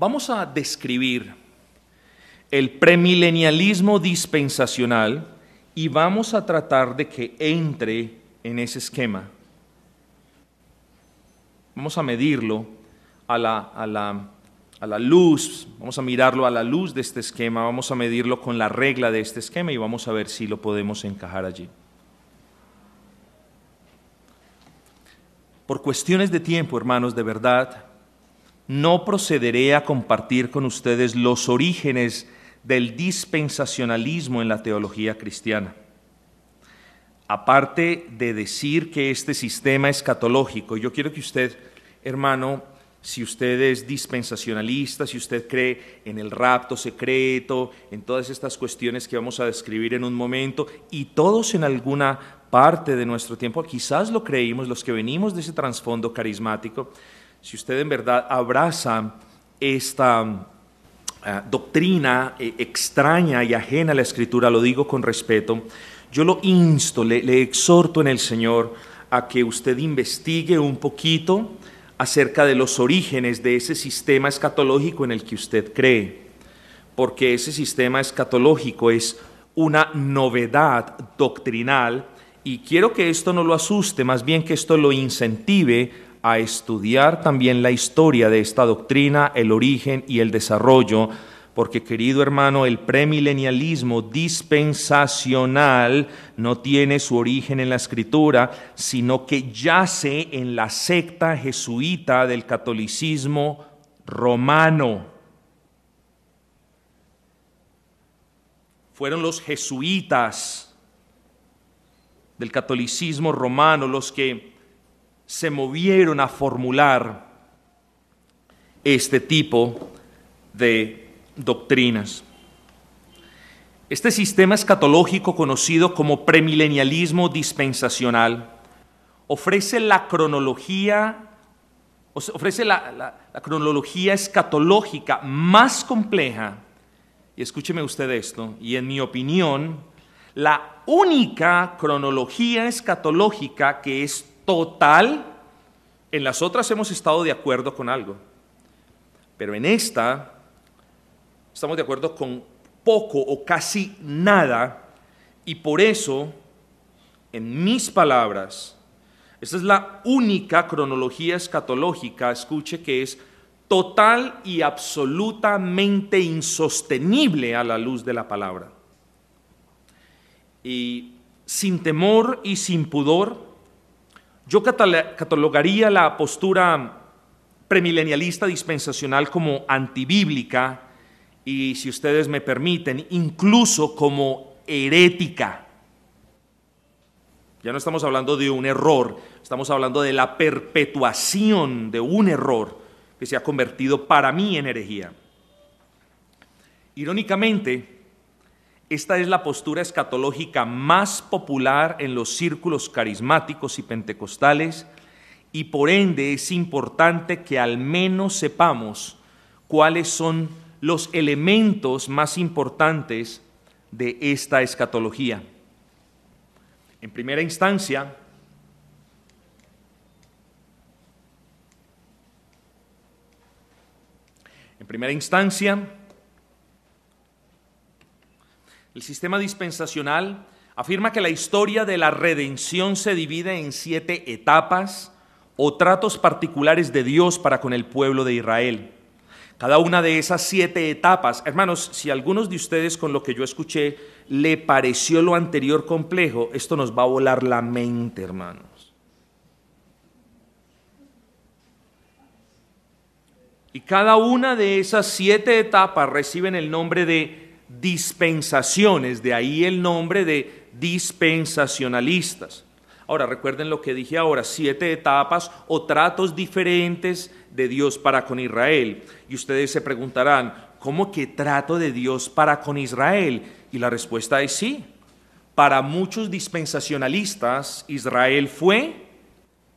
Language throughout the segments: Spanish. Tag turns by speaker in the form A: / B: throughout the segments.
A: Vamos a describir el premilenialismo dispensacional y vamos a tratar de que entre en ese esquema. Vamos a medirlo a la luz, vamos a mirarlo a la luz de este esquema, vamos a medirlo con la regla de este esquema y vamos a ver si lo podemos encajar allí. Por cuestiones de tiempo, hermanos, de verdad, no procederé a compartir con ustedes los orígenes del dispensacionalismo en la teología cristiana. Aparte de decir que este sistema escatológico, yo quiero que usted, hermano, si usted es dispensacionalista, si usted cree en el rapto secreto, en todas estas cuestiones que vamos a describir en un momento, y todos en alguna parte de nuestro tiempo, quizás lo creímos, los que venimos de ese trasfondo carismático, si usted en verdad abraza esta doctrina extraña y ajena a la Escritura, lo digo con respeto, yo lo insto, le exhorto en el Señor a que usted investigue un poquito acerca de los orígenes de ese sistema escatológico en el que usted cree, porque ese sistema escatológico es una novedad doctrinal y quiero que esto no lo asuste, más bien que esto lo incentive a estudiar también la historia de esta doctrina, el origen y el desarrollo, porque, querido hermano, el premilenialismo dispensacional no tiene su origen en la Escritura, sino que yace en la secta jesuita del catolicismo romano. Fueron los jesuitas del catolicismo romano los que se movieron a formular este tipo de doctrinas. Este sistema escatológico conocido como premilenialismo dispensacional ofrece la cronología escatológica más compleja, y escúcheme usted esto, y en mi opinión, la única cronología escatológica que es total. En las otras hemos estado de acuerdo con algo, pero en esta estamos de acuerdo con poco o casi nada, y por eso, en mis palabras, esta es la única cronología escatológica, escuche, que es total y absolutamente insostenible a la luz de la palabra. Y sin temor y sin pudor, yo catalogaría la postura premilenialista dispensacional como antibíblica y, si ustedes me permiten, incluso como herética. Ya no estamos hablando de un error, estamos hablando de la perpetuación de un error que se ha convertido para mí en herejía. Irónicamente, esta es la postura escatológica más popular en los círculos carismáticos y pentecostales, y por ende es importante que al menos sepamos cuáles son los elementos más importantes de esta escatología. En primera instancia, el sistema dispensacional afirma que la historia de la redención se divide en 7 etapas o tratos particulares de Dios para con el pueblo de Israel. Cada una de esas 7 etapas, hermanos, si a algunos de ustedes con lo que yo escuché le pareció lo anterior complejo, esto nos va a volar la mente, hermanos. Y cada una de esas 7 etapas reciben el nombre de dispensaciones, de ahí el nombre de dispensacionalistas. Ahora, recuerden lo que dije ahora, 7 etapas o tratos diferentes de Dios para con Israel. Y ustedes se preguntarán, ¿cómo que trato de Dios para con Israel? Y la respuesta es sí. Para muchos dispensacionalistas, Israel fue,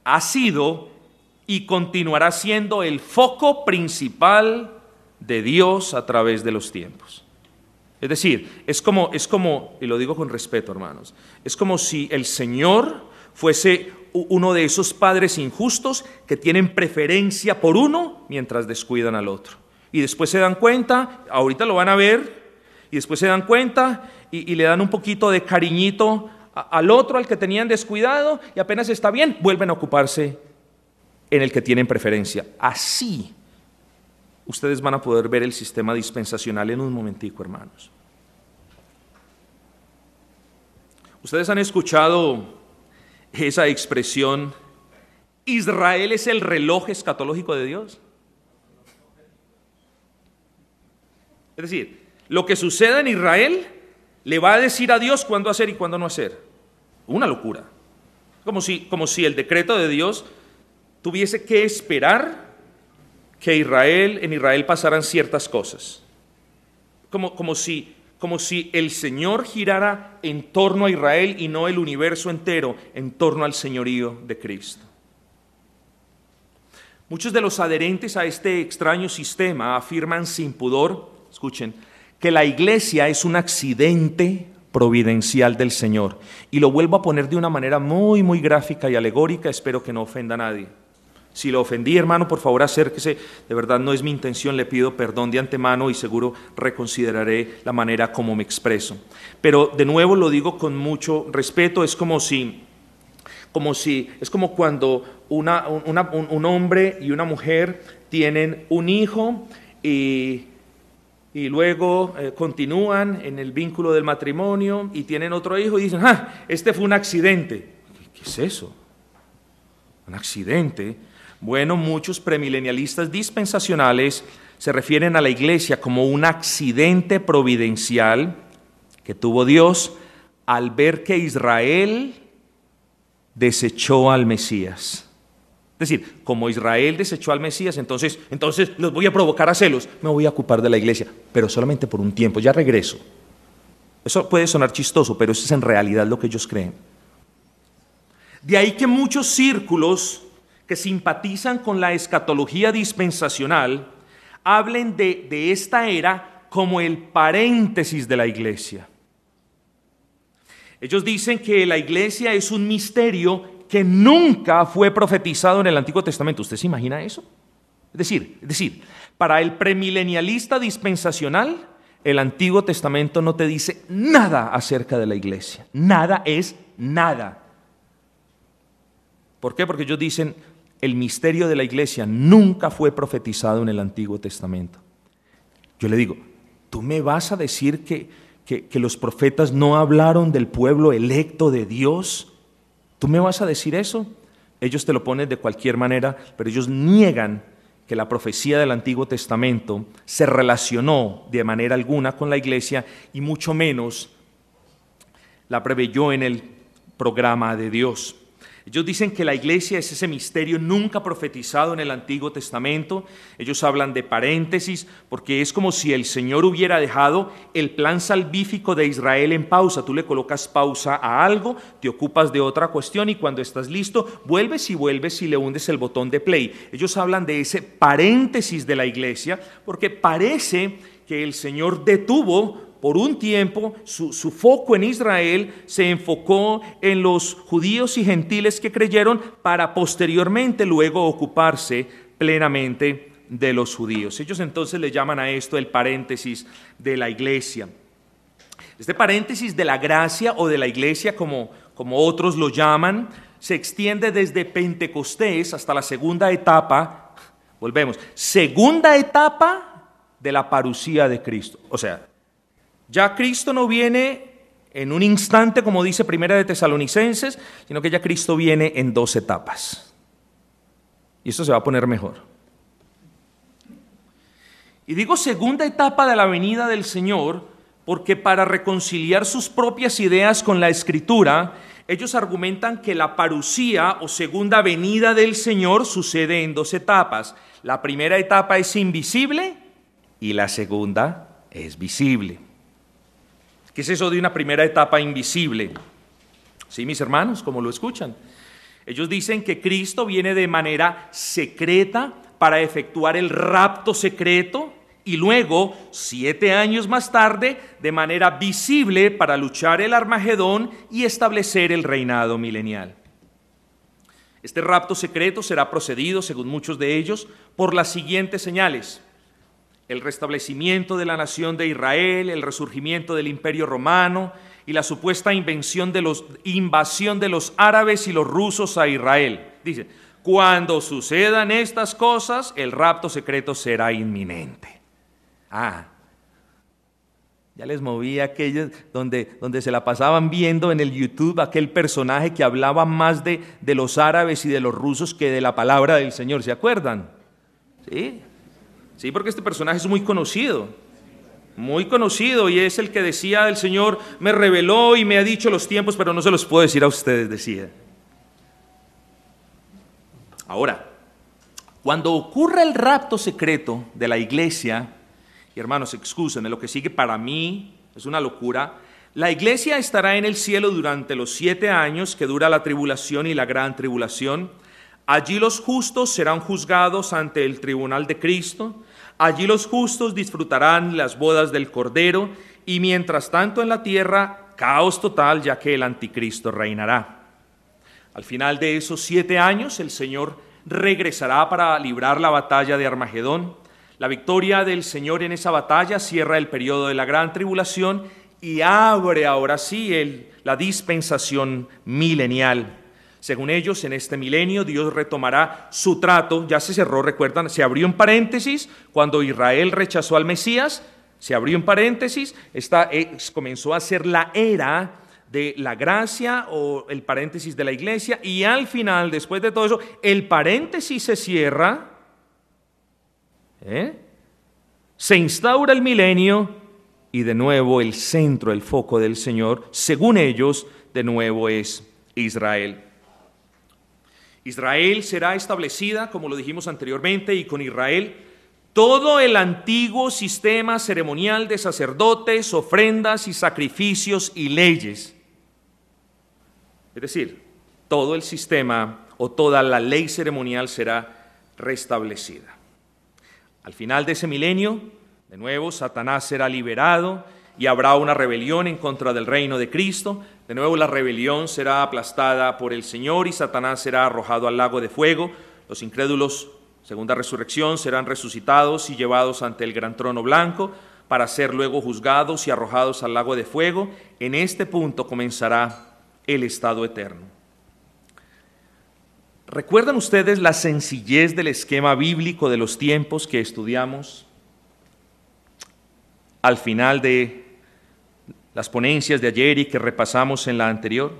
A: ha sido y continuará siendo el foco principal de Dios a través de los tiempos. Es decir, es como, y lo digo con respeto, hermanos, es como si el Señor fuese uno de esos padres injustos que tienen preferencia por uno mientras descuidan al otro. y después se dan cuenta, ahorita lo van a ver, y después se dan cuenta y le dan un poquito de cariñito al otro, al que tenían descuidado, y apenas está bien, vuelven a ocuparse en el que tienen preferencia. Así ustedes van a poder ver el sistema dispensacional en un momentico, hermanos. Ustedes han escuchado esa expresión, Israel es el reloj escatológico de Dios. Es decir, lo que suceda en Israel le va a decir a Dios cuándo hacer y cuándo no hacer. Una locura. Como si el decreto de Dios tuviese que esperar que en Israel pasaran ciertas cosas. Como si el Señor girara en torno a Israel y no el universo entero en torno al señorío de Cristo. Muchos de los adherentes a este extraño sistema afirman sin pudor, escuchen, que la iglesia es un accidente providencial del Señor. Y lo vuelvo a poner de una manera muy, muy gráfica y alegórica, espero que no ofenda a nadie. Si lo ofendí, hermano, por favor acérquese, de verdad no es mi intención, le pido perdón de antemano y seguro reconsideraré la manera como me expreso. Pero de nuevo lo digo con mucho respeto, es como cuando un hombre y una mujer tienen un hijo y luego continúan en el vínculo del matrimonio y tienen otro hijo y dicen, este fue un accidente. ¿Qué es eso? ¿Un accidente? Bueno, muchos premilenialistas dispensacionales se refieren a la iglesia como un accidente providencial que tuvo Dios al ver que Israel desechó al Mesías. Es decir, como Israel desechó al Mesías, entonces los voy a provocar a celos, me voy a ocupar de la iglesia, pero solamente por un tiempo, ya regreso. Eso puede sonar chistoso, pero eso es en realidad lo que ellos creen. De ahí que muchos círculos que simpatizan con la escatología dispensacional hablen de esta era como el paréntesis de la iglesia. Ellos dicen que la iglesia es un misterio que nunca fue profetizado en el Antiguo Testamento. ¿Usted se imagina eso? Es decir, para el premilenialista dispensacional, el Antiguo Testamento no te dice nada acerca de la iglesia. Nada es nada. ¿Por qué? Porque ellos dicen, el misterio de la iglesia nunca fue profetizado en el Antiguo Testamento. Yo le digo, ¿tú me vas a decir que los profetas no hablaron del pueblo electo de Dios? ¿Tú me vas a decir eso? Ellos te lo ponen de cualquier manera, pero ellos niegan que la profecía del Antiguo Testamento se relacionó de manera alguna con la iglesia y mucho menos la preveyó en el programa de Dios. Ellos dicen que la iglesia es ese misterio nunca profetizado en el Antiguo Testamento. Ellos hablan de paréntesis porque es como si el Señor hubiera dejado el plan salvífico de Israel en pausa. Tú le colocas pausa a algo, te ocupas de otra cuestión y cuando estás listo, vuelves y le hundes el botón de play. Ellos hablan de ese paréntesis de la iglesia porque parece que el Señor detuvo por un tiempo su foco en Israel, se enfocó en los judíos y gentiles que creyeron para posteriormente luego ocuparse plenamente de los judíos. Ellos entonces le llaman a esto el paréntesis de la iglesia. Este paréntesis de la gracia o de la iglesia, como otros lo llaman, se extiende desde Pentecostés hasta la segunda etapa, volvemos, segunda etapa de la parusía de Cristo. O sea, ya Cristo no viene en un instante, como dice Primera de Tesalonicenses, sino que ya Cristo viene en 2 etapas. Y esto se va a poner mejor. Y digo segunda etapa de la venida del Señor, porque para reconciliar sus propias ideas con la Escritura, ellos argumentan que la parusía o segunda venida del Señor sucede en 2 etapas. La primera etapa es invisible y la segunda es visible. ¿Qué es eso de una primera etapa invisible? Sí, mis hermanos, como lo escuchan. Ellos dicen que Cristo viene de manera secreta para efectuar el rapto secreto y luego, 7 años más tarde, de manera visible para luchar el Armagedón y establecer el reinado milenial. Este rapto secreto será procedido, según muchos de ellos, por las siguientes señales. el restablecimiento de la nación de Israel, el resurgimiento del Imperio Romano y la supuesta invasión de los árabes y los rusos a Israel. Dice, cuando sucedan estas cosas, el rapto secreto será inminente. Ya les moví aquellos donde se la pasaban viendo en el YouTube aquel personaje que hablaba más de los árabes y de los rusos que de la palabra del Señor, ¿se acuerdan? Sí, porque este personaje es muy conocido, y es el que decía: el Señor me reveló y me ha dicho los tiempos, pero no se los puedo decir a ustedes, decía. Ahora, cuando ocurra el rapto secreto de la iglesia, y hermanos, excúsenme, lo que sigue para mí es una locura. La iglesia estará en el cielo durante los 7 años que dura la tribulación y la gran tribulación. Allí los justos serán juzgados ante el tribunal de Cristo. Allí los justos disfrutarán las bodas del Cordero, y mientras tanto en la tierra, caos total, ya que el anticristo reinará. Al final de esos 7 años, el Señor regresará para librar la batalla de Armagedón. La victoria del Señor en esa batalla cierra el periodo de la gran tribulación y abre ahora sí la dispensación milenial. Según ellos, en este milenio Dios retomará su trato. Ya se cerró, recuerdan, se abrió un paréntesis cuando Israel rechazó al Mesías, se abrió un paréntesis, comenzó a ser la era de la gracia o el paréntesis de la iglesia, y al final, después de todo eso, el paréntesis se cierra. Se instaura el milenio y de nuevo el centro, el foco del Señor, según ellos, de nuevo es Israel. Israel será establecida, como lo dijimos anteriormente, y con Israel todo el antiguo sistema ceremonial de sacerdotes, ofrendas y sacrificios y leyes. Es decir, todo el sistema o toda la ley ceremonial será restablecida. Al final de ese milenio, de nuevo, Satanás será liberado y habrá una rebelión en contra del reino de Cristo. De nuevo, la rebelión será aplastada por el Señor y Satanás será arrojado al lago de fuego. Los incrédulos, segunda resurrección, serán resucitados y llevados ante el gran trono blanco para ser luego juzgados y arrojados al lago de fuego. En este punto comenzará el estado eterno. ¿Recuerdan ustedes la sencillez del esquema bíblico de los tiempos que estudiamos al final de las ponencias de ayer y que repasamos en la anterior?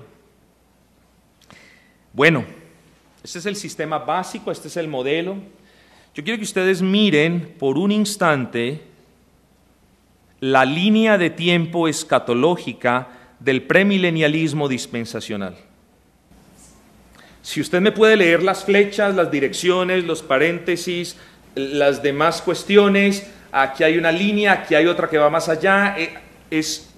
A: Bueno, este es el sistema básico, este es el modelo. Yo quiero que ustedes miren por un instante la línea de tiempo escatológica del premilenialismo dispensacional. Si usted me puede leer las flechas, las direcciones, los paréntesis, las demás cuestiones, aquí hay una línea, aquí hay otra que va más allá.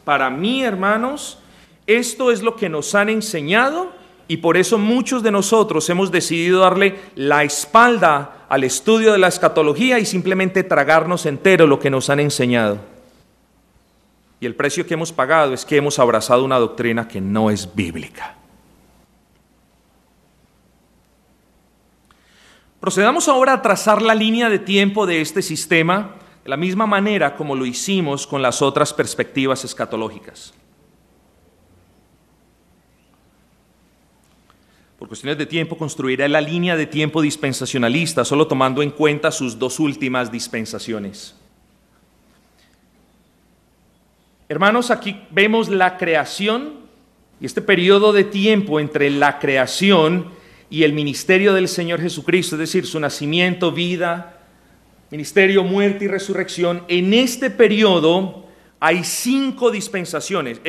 A: Para mí, hermanos, esto es lo que nos han enseñado y por eso muchos de nosotros hemos decidido darle la espalda al estudio de la escatología y simplemente tragarnos entero lo que nos han enseñado. Y el precio que hemos pagado es que hemos abrazado una doctrina que no es bíblica. Procedamos ahora a trazar la línea de tiempo de este sistema de la misma manera como lo hicimos con las otras perspectivas escatológicas. Por cuestiones de tiempo construiré la línea de tiempo dispensacionalista, solo tomando en cuenta sus 2 últimas dispensaciones. Hermanos, aquí vemos la creación y este periodo de tiempo entre la creación y el ministerio del Señor Jesucristo, es decir, su nacimiento, vida, ministerio, muerte y resurrección. En este periodo hay 5 dispensaciones,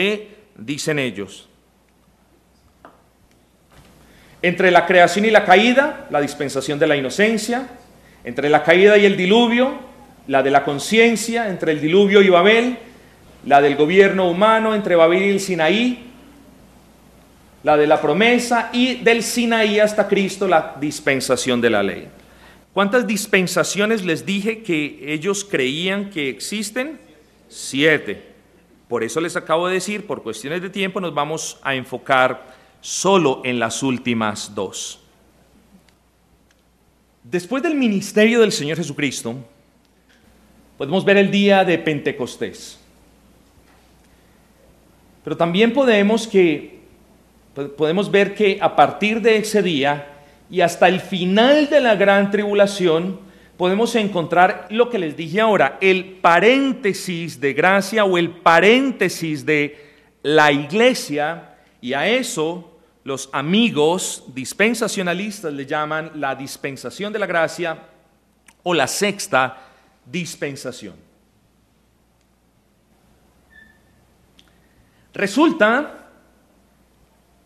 A: dicen ellos. Entre la creación y la caída, la dispensación de la inocencia. Entre la caída y el diluvio, la de la conciencia. Entre el diluvio y Babel, la del gobierno humano entre Babel y el Sinaí. La de la promesa, y del Sinaí hasta Cristo, la dispensación de la ley. ¿Cuántas dispensaciones les dije que ellos creían que existen? 7. Por eso les acabo de decir, por cuestiones de tiempo nos vamos a enfocar solo en las últimas 2. Después del ministerio del Señor Jesucristo, Podemos ver el día de Pentecostés. Pero también podemos ver que a partir de ese día y hasta el final de la gran tribulación, podemos encontrar lo que les dije ahora, el paréntesis de gracia o el paréntesis de la iglesia, y a eso los amigos dispensacionalistas le llaman la dispensación de la gracia o la sexta dispensación. Resulta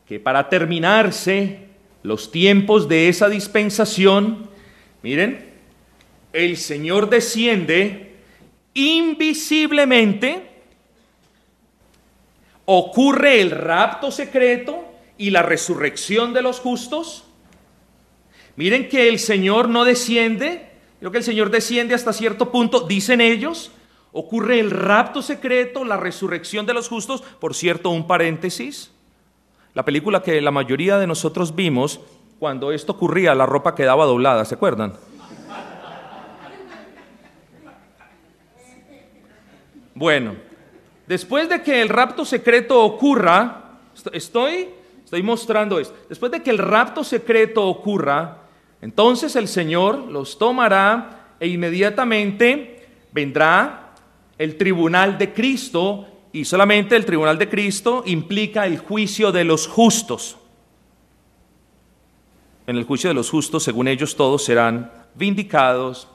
A: que para terminarse los tiempos de esa dispensación, miren, el Señor desciende invisiblemente, ocurre el rapto secreto y la resurrección de los justos. Miren que el Señor no desciende, creo que el Señor desciende hasta cierto punto, dicen ellos, ocurre el rapto secreto, la resurrección de los justos. Por cierto, un paréntesis, la película que la mayoría de nosotros vimos, cuando esto ocurría, la ropa quedaba doblada, ¿se acuerdan? Bueno, después de que el rapto secreto ocurra, estoy mostrando esto, después de que el rapto secreto ocurra, entonces el Señor los tomará e inmediatamente vendrá el tribunal de Cristo, y solamente el tribunal de Cristo implica el juicio de los justos. En el juicio de los justos, según ellos, todos serán vindicados,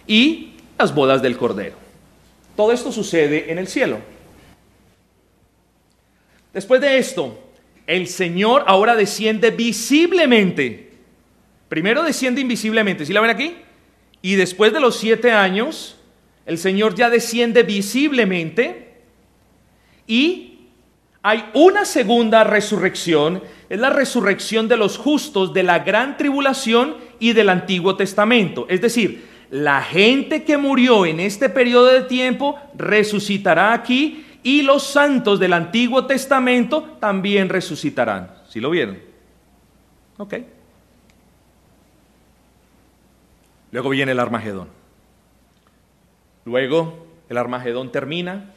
A: y las bodas del Cordero. Todo esto sucede en el cielo. Después de esto, el Señor ahora desciende visiblemente. Primero desciende invisiblemente, ¿sí la ven aquí? Y después de los 7 años, el Señor ya desciende visiblemente y hay una segunda resurrección, es la resurrección de los justos de la gran tribulación y del Antiguo Testamento. Es decir, la gente que murió en este periodo de tiempo resucitará aquí y los santos del Antiguo Testamento también resucitarán. ¿Sí lo vieron? Ok. Luego viene el Armagedón. Luego el Armagedón termina.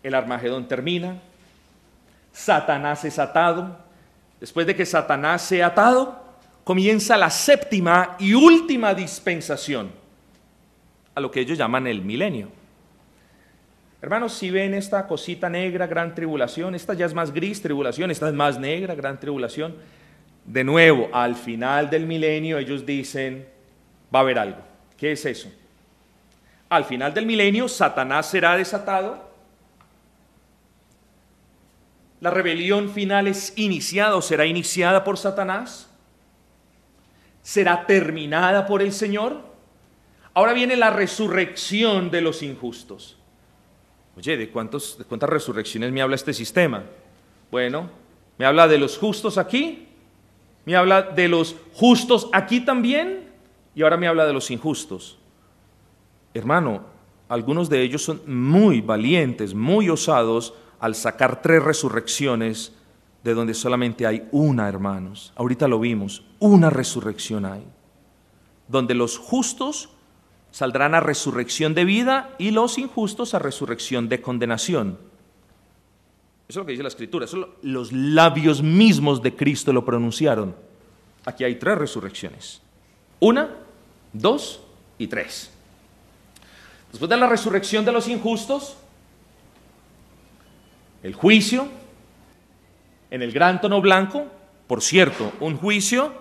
A: El Armagedón termina. Satanás es atado. Después de que Satanás sea atado, comienza la séptima y última dispensación, a lo que ellos llaman el milenio. Hermanos, si ven esta cosita negra, gran tribulación, esta ya es más gris, tribulación, esta es más negra, gran tribulación. De nuevo, al final del milenio, ellos dicen, va a haber algo. ¿Qué es eso? Al final del milenio, Satanás será desatado. La rebelión final es iniciada o será iniciada por Satanás. Será terminada por el Señor. Ahora viene la resurrección de los injustos. Oye, ¿de cuántas resurrecciones me habla este sistema? Bueno, me habla de los justos aquí, me habla de los justos aquí también, y ahora me habla de los injustos. Hermano, algunos de ellos son muy valientes, muy osados, al sacar 3 resurrecciones de donde solamente hay una, hermanos. Ahorita lo vimos, una resurrección hay, donde los justos saldrán a resurrección de vida y los injustos a resurrección de condenación. Eso es lo que dice la Escritura, eso los labios mismos de Cristo lo pronunciaron. Aquí hay 3 resurrecciones, 1, 2 y 3. Después de la resurrección de los injustos, el juicio en el gran trono blanco, por cierto, un juicio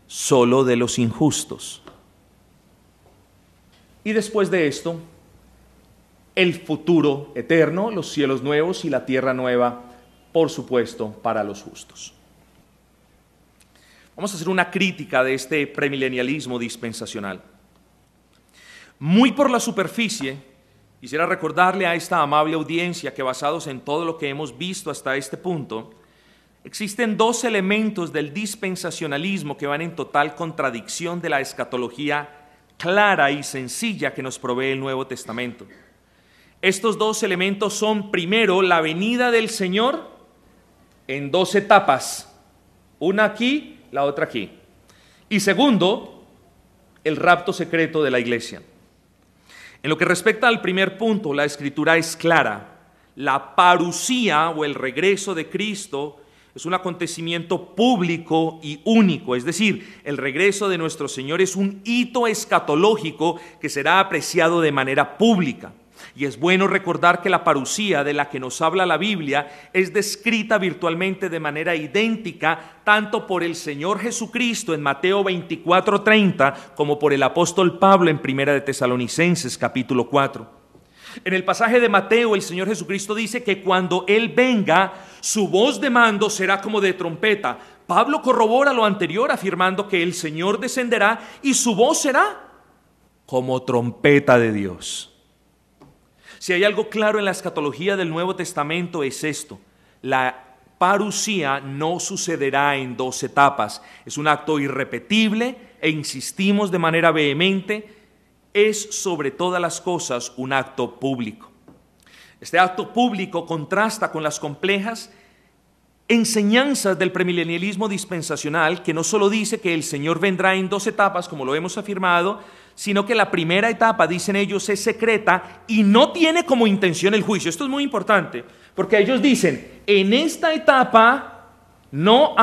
A: solo de los injustos. Y después de esto, el futuro eterno, los cielos nuevos y la tierra nueva, por supuesto, para los justos. Vamos a hacer una crítica de este premilenialismo dispensacional. Muy por la superficie, quisiera recordarle a esta amable audiencia que, basados en todo lo que hemos visto hasta este punto, existen 2 elementos del dispensacionalismo que van en total contradicción de la escatología clara y sencilla que nos provee el Nuevo Testamento. Estos 2 elementos son, primero, la venida del Señor en 2 etapas, una aquí, la otra aquí. Y segundo, el rapto secreto de la iglesia. En lo que respecta al primer punto, la Escritura es clara. La parusía o el regreso de Cristo es un acontecimiento público y único, es decir, el regreso de nuestro Señor es un hito escatológico que será apreciado de manera pública. Y es bueno recordar que la parusía de la que nos habla la Biblia es descrita virtualmente de manera idéntica tanto por el Señor Jesucristo en Mateo 24:30 como por el apóstol Pablo en Primera de Tesalonicenses capítulo 4. En el pasaje de Mateo, el Señor Jesucristo dice que cuando Él venga, su voz de mando será como de trompeta. Pablo corrobora lo anterior afirmando que el Señor descenderá y su voz será como trompeta de Dios. Si hay algo claro en la escatología del Nuevo Testamento es esto: la parusía no sucederá en dos etapas. Es un acto irrepetible e insistimos de manera vehemente, es sobre todas las cosas un acto público. Este acto público contrasta con las complejas enseñanzas del premilenialismo dispensacional, que no solo dice que el Señor vendrá en dos etapas, como lo hemos afirmado, sino que la primera etapa, dicen ellos, es secreta y no tiene como intención el juicio. Esto es muy importante, porque ellos dicen, en esta etapa no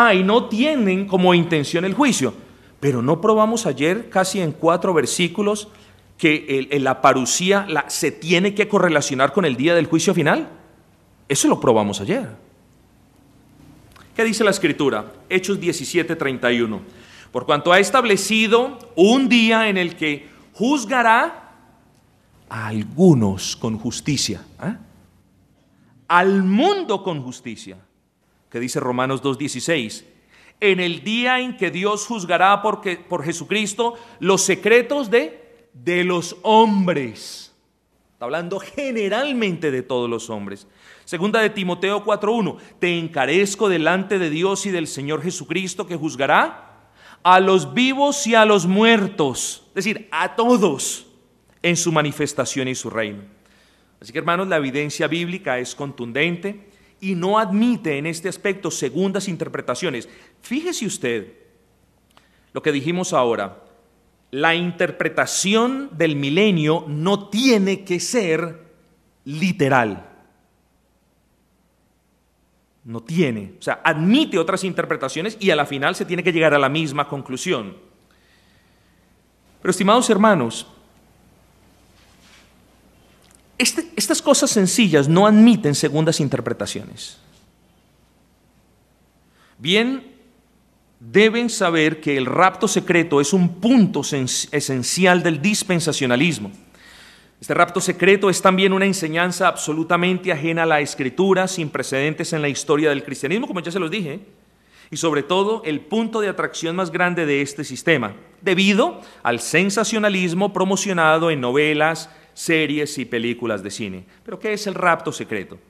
A: tienen como intención el juicio. Pero no probamos ayer, casi en 4 versículos, que la parusía se tiene que correlacionar con el día del juicio final. Eso lo probamos ayer. ¿Qué dice la Escritura? Hechos 17:31. Por cuanto ha establecido un día en el que juzgará a algunos con justicia, al mundo con justicia. ¿Qué dice Romanos 2:16? En el día en que Dios juzgará por Jesucristo los secretos de los hombres. Está hablando generalmente de todos los hombres. Segunda de Timoteo 4:1. Te encarezco delante de Dios y del Señor Jesucristo, que juzgará a los vivos y a los muertos, es decir, a todos en su manifestación y su reino. Así que, hermanos, la evidencia bíblica es contundente y no admite en este aspecto segundas interpretaciones. Fíjese usted lo que dijimos ahora. La interpretación del milenio no tiene que ser literal. No tiene, o sea, admite otras interpretaciones y a la final se tiene que llegar a la misma conclusión. Pero, estimados hermanos, estas cosas sencillas no admiten segundas interpretaciones. Bien, deben saber que el rapto secreto es un punto esencial del dispensacionalismo. Este rapto secreto es también una enseñanza absolutamente ajena a la Escritura, sin precedentes en la historia del cristianismo, como ya se los dije, y sobre todo el punto de atracción más grande de este sistema, debido al sensacionalismo promocionado en novelas, series y películas de cine. ¿Pero qué es el rapto secreto?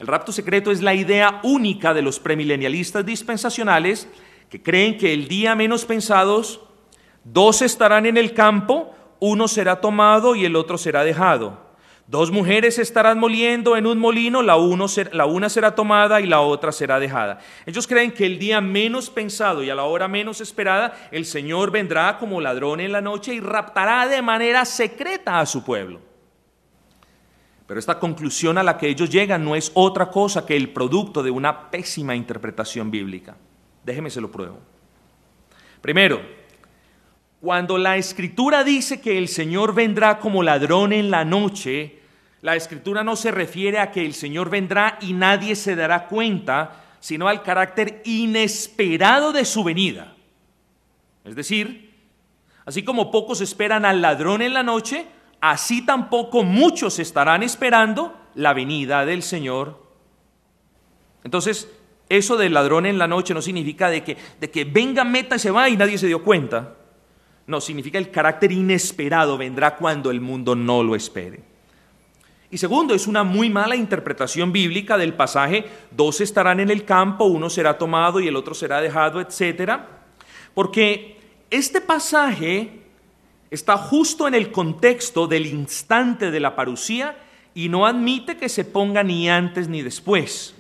A: El rapto secreto es la idea única de los premilenialistas dispensacionales que creen que el día menos pensados, 2 estarán en el campo, uno será tomado y el otro será dejado. 2 mujeres estarán moliendo en un molino, la una será tomada y la otra será dejada. Ellos creen que el día menos pensado y a la hora menos esperada, el Señor vendrá como ladrón en la noche y raptará de manera secreta a su pueblo. Pero esta conclusión a la que ellos llegan no es otra cosa que el producto de una pésima interpretación bíblica. Déjeme se lo pruebo. Primero, cuando la Escritura dice que el Señor vendrá como ladrón en la noche, la Escritura no se refiere a que el Señor vendrá y nadie se dará cuenta, sino al carácter inesperado de su venida. Es decir, así como pocos esperan al ladrón en la noche, así tampoco muchos estarán esperando la venida del Señor. Entonces, eso del ladrón en la noche no significa de que venga, meta y se va y nadie se dio cuenta. No, significa el carácter inesperado, vendrá cuando el mundo no lo espere. Y segundo, es una muy mala interpretación bíblica del pasaje, 2 estarán en el campo, uno será tomado y el otro será dejado, etc. Porque este pasaje está justo en el contexto del instante de la parusía y no admite que se ponga ni antes ni después.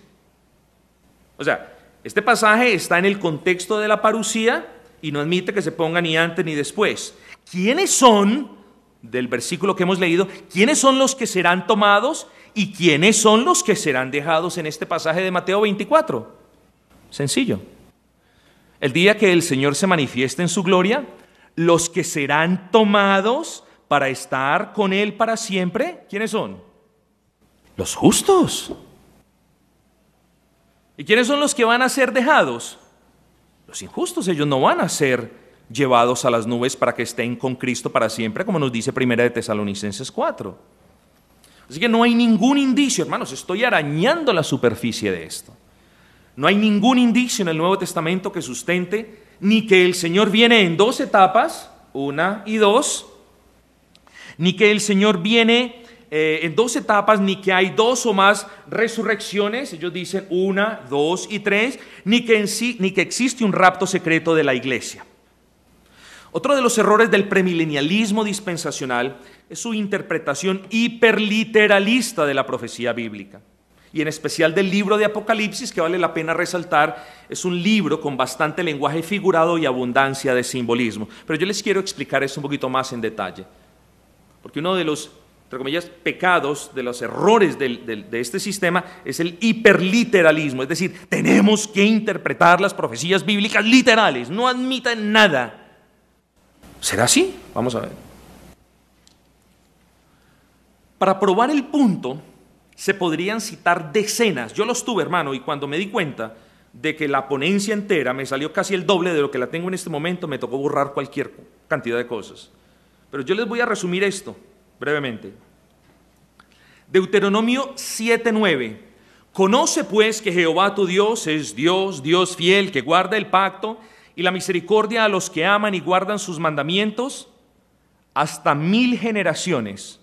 A: O sea, este pasaje está en el contexto de la parusía y no admite que se ponga ni antes ni después. ¿Quiénes son del versículo que hemos leído, quiénes son los que serán tomados y quiénes son los que serán dejados en este pasaje de Mateo 24. Sencillo. El día que el Señor se manifieste en su gloria, los que serán tomados para estar con Él para siempre, ¿quiénes son? Los justos. ¿Y quiénes son los que van a ser dejados? Los injustos. Ellos no van a ser llevados a las nubes para que estén con Cristo para siempre, como nos dice Primera de Tesalonicenses 4. Así que no hay ningún indicio, hermanos, estoy arañando la superficie de esto. No hay ningún indicio en el Nuevo Testamento que sustente ni que el Señor viene en dos etapas, 1 y 2, ni que el Señor viene en dos etapas, ni que hay dos o más resurrecciones, ellos dicen 1, 2 y 3, ni que existe un rapto secreto de la iglesia. Otro de los errores del premilenialismo dispensacional es su interpretación hiperliteralista de la profecía bíblica, y en especial del libro de Apocalipsis, que vale la pena resaltar. Es un libro con bastante lenguaje figurado y abundancia de simbolismo. Pero yo les quiero explicar esto un poquito más en detalle, porque uno de los, entre comillas, pecados, de los errores de este sistema es el hiperliteralismo, es decir, tenemos que interpretar las profecías bíblicas literales, no admiten nada. ¿Será así? Vamos a ver. Para probar el punto, se podrían citar decenas. Yo los tuve, hermano, y cuando me di cuenta de que la ponencia entera me salió casi el doble de lo que la tengo en este momento, me tocó borrar cualquier cantidad de cosas. Pero yo les voy a resumir esto brevemente. Deuteronomio 7:9. Conoce pues que Jehová tu Dios es Dios, Dios fiel, que guarda el pacto y la misericordia a los que aman y guardan sus mandamientos hasta 1000 generaciones.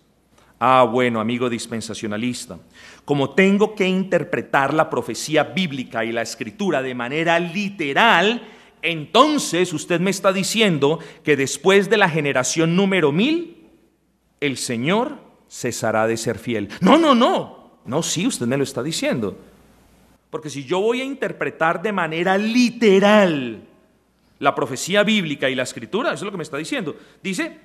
A: Ah, bueno, amigo dispensacionalista, como tengo que interpretar la profecía bíblica y la escritura de manera literal, entonces usted me está diciendo que después de la generación número 1000, el Señor cesará de ser fiel. No, sí, usted me lo está diciendo. Porque si yo voy a interpretar de manera literal la profecía bíblica y la escritura, eso es lo que me está diciendo. Dice,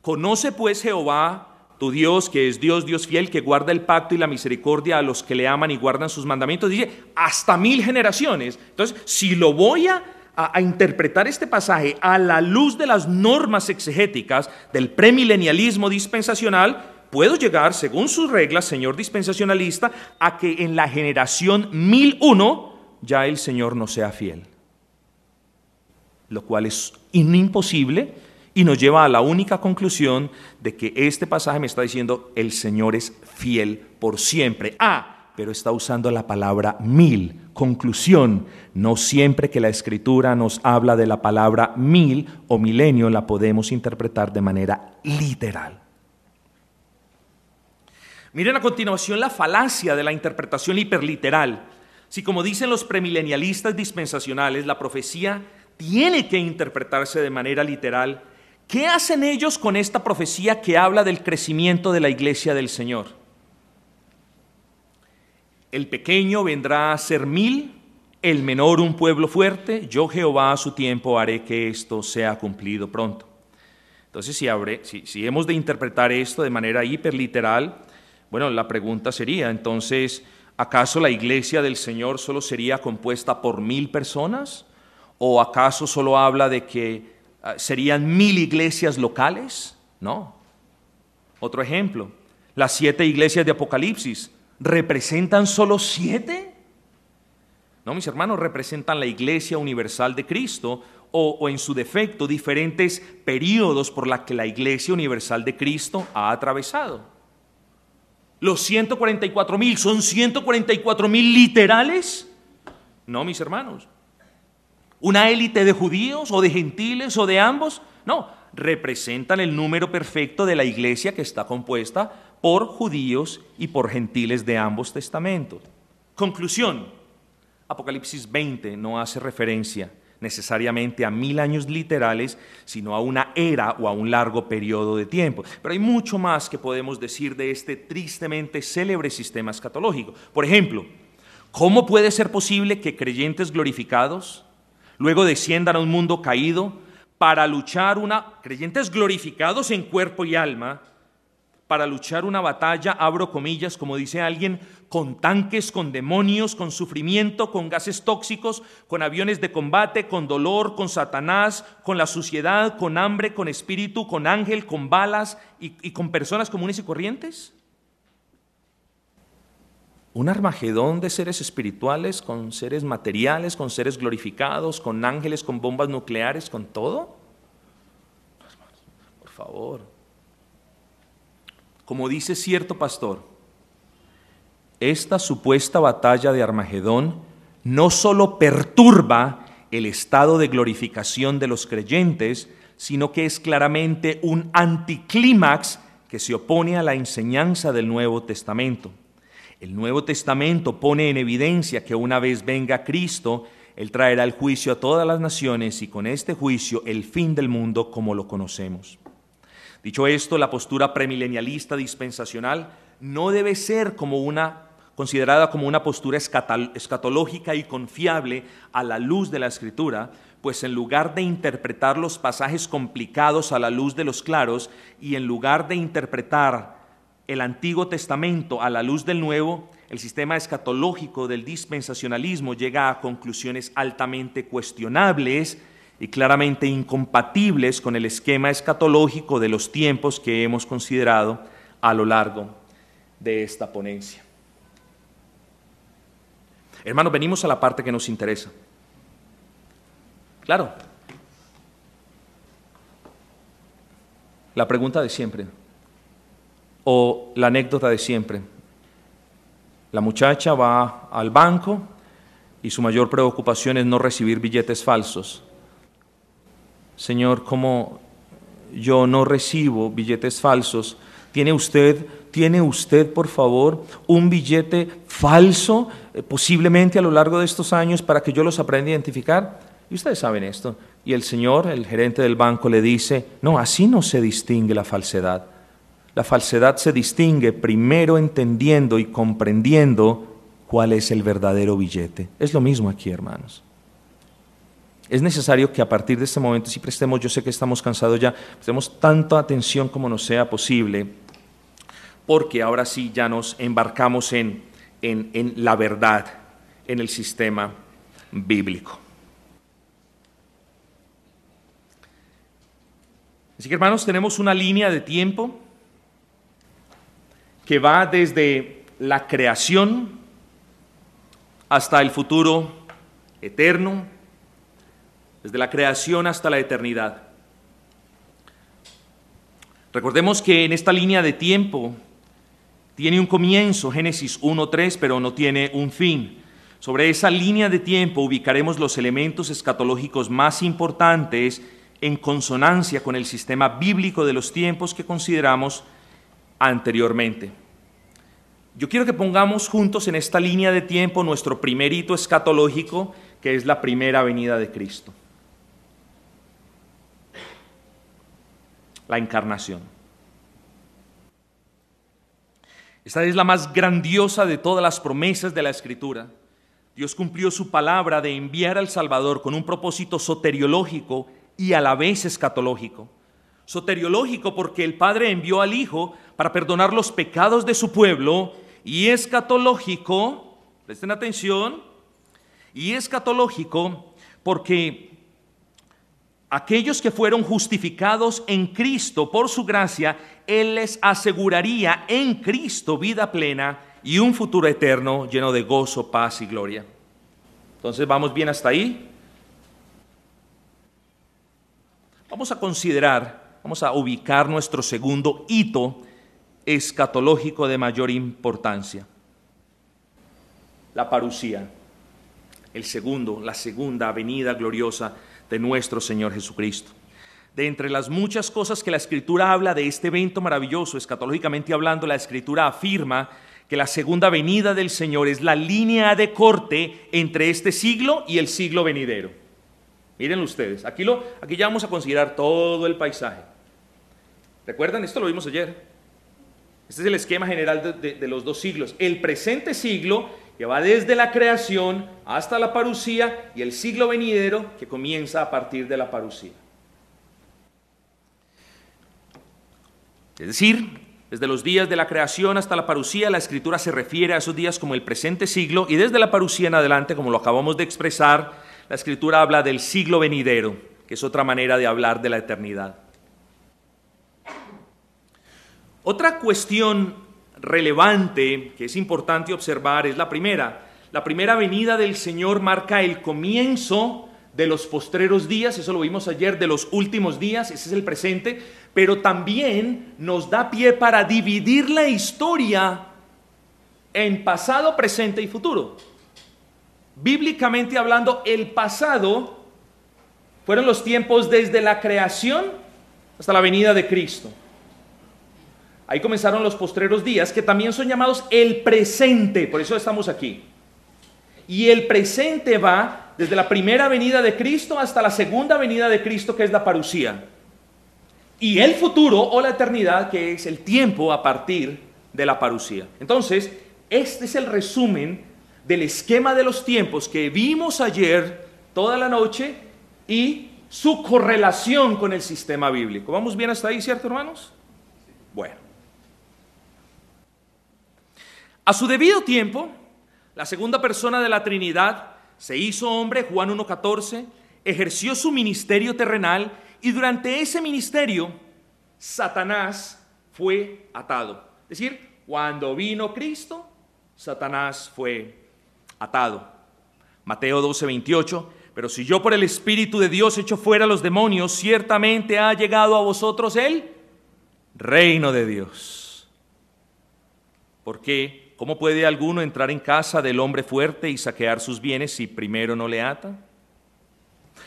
A: conoce pues Jehová tu Dios, que es Dios, Dios fiel, que guarda el pacto y la misericordia a los que le aman y guardan sus mandamientos. Dice, hasta 1000 generaciones. Entonces, si lo voy a interpretar este pasaje a la luz de las normas exegéticas del premilenialismo dispensacional, puedo llegar, según sus reglas, señor dispensacionalista, a que en la generación 1001 ya el Señor no sea fiel. Lo cual es imposible y nos lleva a la única conclusión de que este pasaje me está diciendo el Señor es fiel por siempre. Pero está usando la palabra 1000. Conclusión, no siempre que la Escritura nos habla de la palabra 1000 o milenio la podemos interpretar de manera literal. Miren a continuación la falacia de la interpretación hiperliteral. Si, como dicen los premilenialistas dispensacionales, la profecía tiene que interpretarse de manera literal, ¿qué hacen ellos con esta profecía que habla del crecimiento de la iglesia del Señor? El pequeño vendrá a ser 1000, el menor un pueblo fuerte, yo Jehová a su tiempo haré que esto sea cumplido pronto. Entonces, si hemos de interpretar esto de manera hiperliteral, bueno, la pregunta sería, entonces, ¿acaso la iglesia del Señor solo sería compuesta por 1000 personas? ¿O acaso solo habla de que serían 1000 iglesias locales? No. Otro ejemplo, las 7 iglesias de Apocalipsis, ¿representan solo 7? No, mis hermanos, representan la iglesia universal de Cristo o en su defecto diferentes periodos por los que la iglesia universal de Cristo ha atravesado. ¿Los 144,000 son 144,000 literales? No, mis hermanos. ¿Una élite de judíos o de gentiles o de ambos? No, representan el número perfecto de la iglesia que está compuesta por judíos y por gentiles de ambos testamentos. Conclusión, Apocalipsis 20 no hace referencia necesariamente a 1000 años literales, sino a una era o a un largo periodo de tiempo. Pero hay mucho más que podemos decir de este tristemente célebre sistema escatológico. Por ejemplo, ¿cómo puede ser posible que creyentes glorificados luego desciendan a un mundo caído para luchar creyentes glorificados en cuerpo y alma, para luchar una batalla, abro comillas, como dice alguien, con tanques, con demonios, con sufrimiento, con gases tóxicos, con aviones de combate, con dolor, con Satanás, con la suciedad, con hambre, con espíritu, con ángel, con balas y con personas comunes y corrientes. Un Armagedón de seres espirituales, con seres materiales, con seres glorificados, con ángeles, con bombas nucleares, con todo. Por favor. Como dice cierto pastor, esta supuesta batalla de Armagedón no solo perturba el estado de glorificación de los creyentes, sino que es claramente un anticlímax que se opone a la enseñanza del Nuevo Testamento. El Nuevo Testamento pone en evidencia que una vez venga Cristo, Él traerá el juicio a todas las naciones y con este juicio el fin del mundo como lo conocemos. Dicho esto, la postura premilenialista dispensacional no debe ser considerada como una postura escatológica y confiable a la luz de la Escritura, pues en lugar de interpretar los pasajes complicados a la luz de los claros y en lugar de interpretar el Antiguo Testamento a la luz del Nuevo, el sistema escatológico del dispensacionalismo llega a conclusiones altamente cuestionables y claramente incompatibles con el esquema escatológico de los tiempos que hemos considerado a lo largo de esta ponencia. Hermanos, venimos a la parte que nos interesa. Claro, la pregunta de siempre, o la anécdota de siempre. La muchacha va al banco y su mayor preocupación es no recibir billetes falsos. Señor, ¿cómo yo no recibo billetes falsos? ¿Tiene usted, por favor, un billete falso, posiblemente a lo largo de estos años, para que yo los aprenda a identificar? Y ustedes saben esto. Y el señor, el gerente del banco, le dice, no, así no se distingue la falsedad. La falsedad se distingue primero entendiendo y comprendiendo cuál es el verdadero billete. Es lo mismo aquí, hermanos. Es necesario que a partir de este momento sí prestemos, yo sé que estamos cansados ya, prestemos tanta atención como nos sea posible, porque ahora sí ya nos embarcamos en la verdad, en el sistema bíblico. Así que, hermanos, tenemos una línea de tiempo que va desde la creación hasta el futuro eterno, desde la creación hasta la eternidad. Recordemos que en esta línea de tiempo tiene un comienzo, Génesis 1:3, pero no tiene un fin. Sobre esa línea de tiempo ubicaremos los elementos escatológicos más importantes en consonancia con el sistema bíblico de los tiempos que consideramos anteriormente. Yo quiero que pongamos juntos en esta línea de tiempo nuestro primer hito escatológico, que es la primera venida de Cristo. La encarnación. Esta es la más grandiosa de todas las promesas de la Escritura. Dios cumplió su palabra de enviar al Salvador con un propósito soteriológico y a la vez escatológico. Soteriológico porque el Padre envió al Hijo para perdonar los pecados de su pueblo, y escatológico, presten atención, y escatológico porque aquellos que fueron justificados en Cristo por su gracia, Él les aseguraría en Cristo vida plena y un futuro eterno lleno de gozo, paz y gloria. Entonces, ¿vamos bien hasta ahí? Vamos a ubicar nuestro segundo hito escatológico de mayor importancia. La parusía, la segunda venida gloriosa de nuestro Señor Jesucristo. De entre las muchas cosas que la Escritura habla de este evento maravilloso, escatológicamente hablando, la Escritura afirma que la segunda venida del Señor es la línea de corte entre este siglo y el siglo venidero. Miren ustedes, aquí ya vamos a considerar todo el paisaje. ¿Recuerdan? Esto lo vimos ayer. Este es el esquema general de los dos siglos. El presente siglo, que va desde la creación hasta la parusía, y el siglo venidero, que comienza a partir de la parusía. Es decir, desde los días de la creación hasta la parusía, la Escritura se refiere a esos días como el presente siglo, y desde la parusía en adelante, como lo acabamos de expresar, la Escritura habla del siglo venidero, que es otra manera de hablar de la eternidad. Otra cuestión relevante que es importante observar es la primera. La primera venida del Señor marca el comienzo de los postreros días, eso lo vimos ayer, de los últimos días, ese es el presente, pero también nos da pie para dividir la historia en pasado, presente y futuro. Bíblicamente hablando, el pasado fueron los tiempos desde la creación hasta la venida de Cristo. Ahí comenzaron los postreros días, que también son llamados el presente, por eso estamos aquí. Y el presente va desde la primera venida de Cristo hasta la segunda venida de Cristo, que es la parusía. Y el futuro o la eternidad, que es el tiempo a partir de la parusía. Entonces, este es el resumen del esquema de los tiempos que vimos ayer toda la noche y su correlación con el sistema bíblico. ¿Vamos bien hasta ahí, cierto, hermanos? Bueno. A su debido tiempo, la segunda persona de la Trinidad se hizo hombre, Juan 1:14, ejerció su ministerio terrenal y durante ese ministerio Satanás fue atado. Es decir, cuando vino Cristo, Satanás fue atado. Mateo 12:28, pero si yo por el Espíritu de Dios echo fuera a los demonios, ciertamente ha llegado a vosotros el reino de Dios. ¿Por qué? ¿Cómo puede alguno entrar en casa del hombre fuerte y saquear sus bienes si primero no le ata?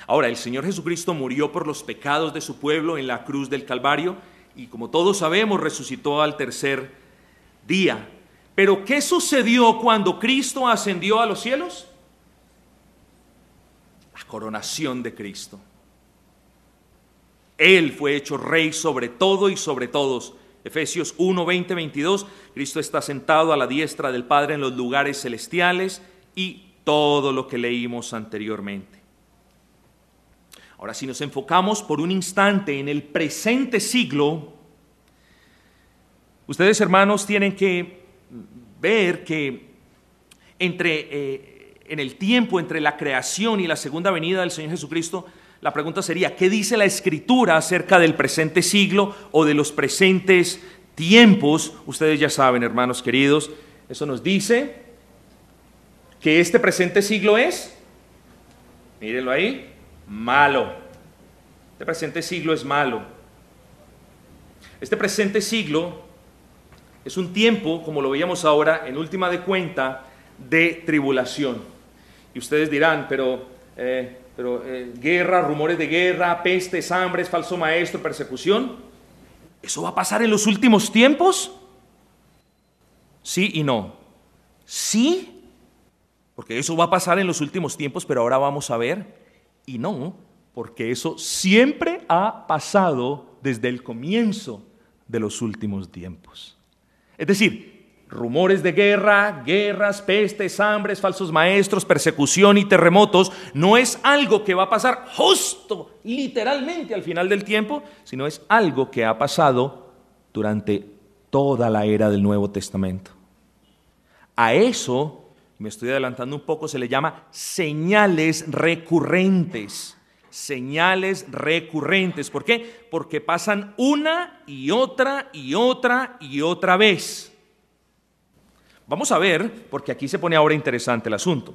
A: Ahora, el Señor Jesucristo murió por los pecados de su pueblo en la cruz del Calvario y, como todos sabemos, resucitó al tercer día. Pero, ¿qué sucedió cuando Cristo ascendió a los cielos? La coronación de Cristo. Él fue hecho rey sobre todo y sobre todos. Efesios 1, 20, 22, Cristo está sentado a la diestra del Padre en los lugares celestiales y todo lo que leímos anteriormente. Ahora, si nos enfocamos por un instante en el presente siglo, ustedes, hermanos, tienen que ver que en el tiempo entre la creación y la segunda venida del Señor Jesucristo, la pregunta sería, ¿qué dice la Escritura acerca del presente siglo o de los presentes tiempos? Ustedes ya saben, hermanos queridos, eso nos dice que este presente siglo es, mírenlo ahí, malo. Este presente siglo es malo. Este presente siglo es un tiempo, como lo veíamos ahora, en última de cuenta, de tribulación. Y ustedes dirán, pero guerra, rumores de guerra, pestes, hambres, falso maestro, persecución. ¿Eso va a pasar en los últimos tiempos? Sí y no. Sí, porque eso va a pasar en los últimos tiempos, pero ahora vamos a ver. Y no, porque eso siempre ha pasado desde el comienzo de los últimos tiempos. Es decir, rumores de guerra, guerras, pestes, hambres, falsos maestros, persecución y terremotos no es algo que va a pasar justo, literalmente al final del tiempo, sino es algo que ha pasado durante toda la era del Nuevo Testamento. A eso, me estoy adelantando un poco, se le llama señales recurrentes. Señales recurrentes. ¿Por qué? Porque pasan una y otra y otra y otra vez. Vamos a ver, porque aquí se pone ahora interesante el asunto.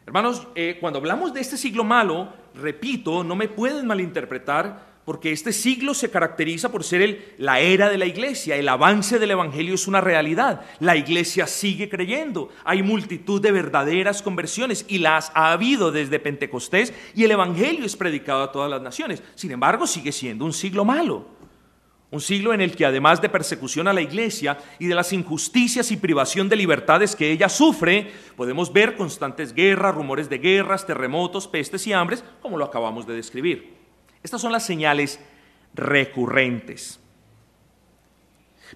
A: Hermanos, cuando hablamos de este siglo malo, repito, no me pueden malinterpretar, porque este siglo se caracteriza por ser la era de la iglesia. El avance del evangelio es una realidad. La iglesia sigue creyendo. Hay multitud de verdaderas conversiones y las ha habido desde Pentecostés y el evangelio es predicado a todas las naciones. Sin embargo, sigue siendo un siglo malo. Un siglo en el que, además de persecución a la iglesia y de las injusticias y privación de libertades que ella sufre, podemos ver constantes guerras, rumores de guerras, terremotos, pestes y hambres, como lo acabamos de describir. Estas son las señales recurrentes.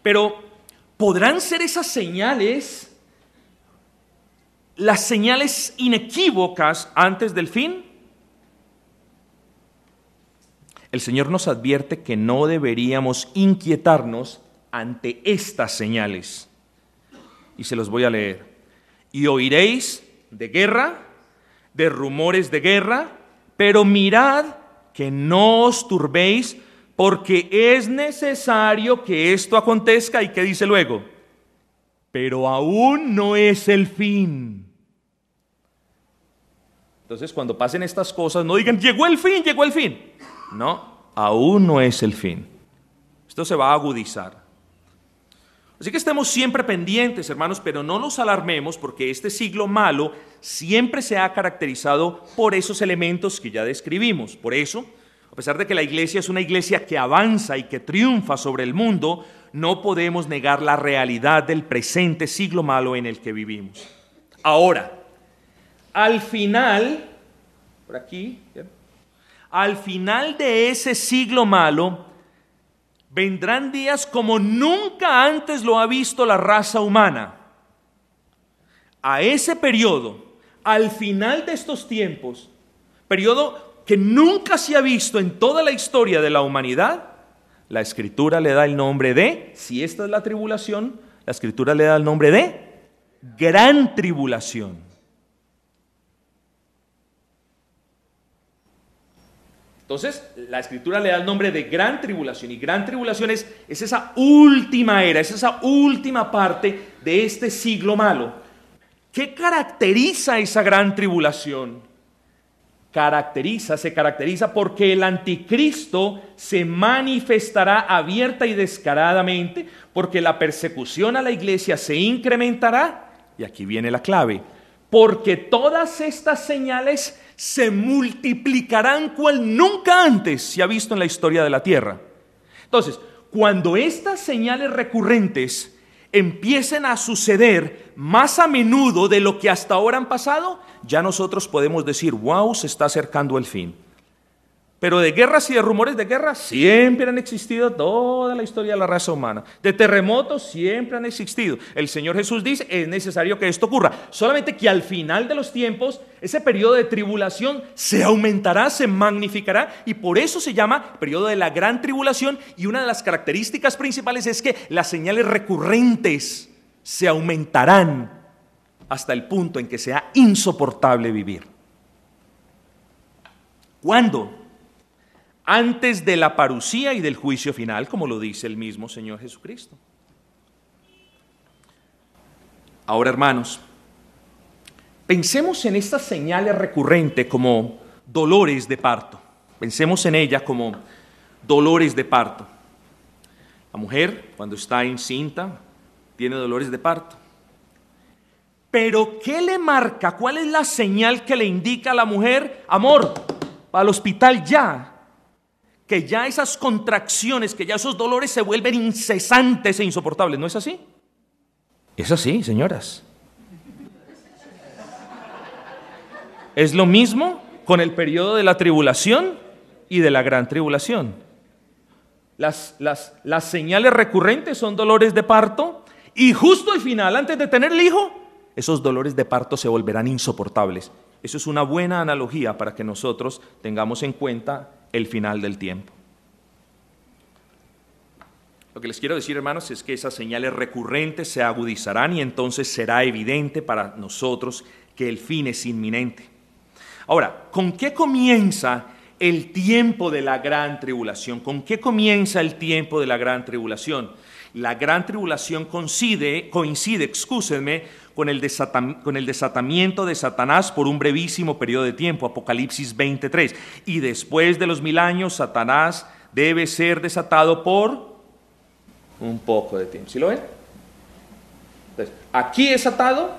A: Pero, ¿podrán ser esas señales las señales inequívocas antes del fin? el Señor nos advierte que no deberíamos inquietarnos ante estas señales. Y se los voy a leer. Y oiréis de guerra, de rumores de guerra, pero mirad que no os turbéis, porque es necesario que esto acontezca. ¿Y qué dice luego? Pero aún no es el fin. Entonces, cuando pasen estas cosas, no digan, llegó el fin, llegó el fin. No, aún no es el fin. Esto se va a agudizar. Así que estemos siempre pendientes, hermanos, pero no nos alarmemos, porque este siglo malo siempre se ha caracterizado por esos elementos que ya describimos. Por eso, a pesar de que la iglesia es una iglesia que avanza y que triunfa sobre el mundo, no podemos negar la realidad del presente siglo malo en el que vivimos. Ahora, al final, por aquí, al final de ese siglo malo, vendrán días como nunca antes lo ha visto la raza humana. A ese periodo, al final de estos tiempos, periodo que nunca se ha visto en toda la historia de la humanidad, la Escritura le da el nombre de, si esta es la tribulación, la Escritura le da el nombre de gran tribulación. Entonces, la Escritura le da el nombre de gran tribulación, y gran tribulación es esa última era, es esa última parte de este siglo malo. ¿Qué caracteriza esa gran tribulación? Se caracteriza porque el anticristo se manifestará abierta y descaradamente, porque la persecución a la iglesia se incrementará, y aquí viene la clave, porque todas estas señales se multiplicarán cual nunca antes se ha visto en la historia de la tierra. Entonces, cuando estas señales recurrentes empiecen a suceder más a menudo de lo que hasta ahora han pasado, ya nosotros podemos decir, wow, se está acercando el fin. Pero de guerras y de rumores de guerra siempre han existido toda la historia de la raza humana. De terremotos siempre han existido. El Señor Jesús dice, es necesario que esto ocurra. Solamente que al final de los tiempos, ese periodo de tribulación se aumentará, se magnificará, y por eso se llama periodo de la gran tribulación. Y una de las características principales es que las señales recurrentes se aumentarán hasta el punto en que sea insoportable vivir. ¿Cuándo? Antes de la parucía y del juicio final, como lo dice el mismo Señor Jesucristo. Ahora, hermanos, pensemos en estas señales recurrentes como dolores de parto. Pensemos en ella como dolores de parto. La mujer, cuando está encinta, tiene dolores de parto. Pero, ¿qué le marca? ¿Cuál es la señal que le indica a la mujer? Amor, para el hospital ya. Que ya esas contracciones, que ya esos dolores se vuelven incesantes e insoportables. ¿No es así? Es así, señoras. Es lo mismo con el periodo de la tribulación y de la gran tribulación. Las señales recurrentes son dolores de parto, y justo al final, antes de tener el hijo, esos dolores de parto se volverán insoportables. Eso es una buena analogía para que nosotros tengamos en cuenta el final del tiempo. Lo que les quiero decir, hermanos, es que esas señales recurrentes se agudizarán, y entonces será evidente para nosotros que el fin es inminente. Ahora, ¿con qué comienza el tiempo de la gran tribulación? ¿Con qué comienza el tiempo de la gran tribulación? La gran tribulación coincide, con el desatamiento de Satanás por un brevísimo periodo de tiempo, Apocalipsis 23. Y después de los 1000 años, Satanás debe ser desatado por un poco de tiempo. ¿Sí lo ven? Entonces, aquí es atado,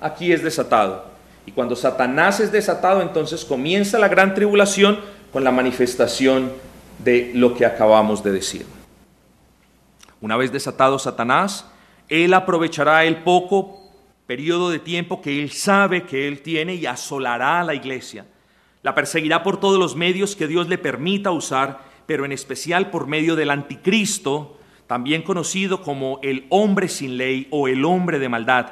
A: aquí es desatado. Y cuando Satanás es desatado, entonces comienza la gran tribulación con la manifestación de lo que acabamos de decir. Una vez desatado Satanás, él aprovechará el poco periodo de tiempo que él sabe que él tiene y asolará a la iglesia. La perseguirá por todos los medios que Dios le permita usar, pero en especial por medio del anticristo, también conocido como el hombre sin ley o el hombre de maldad.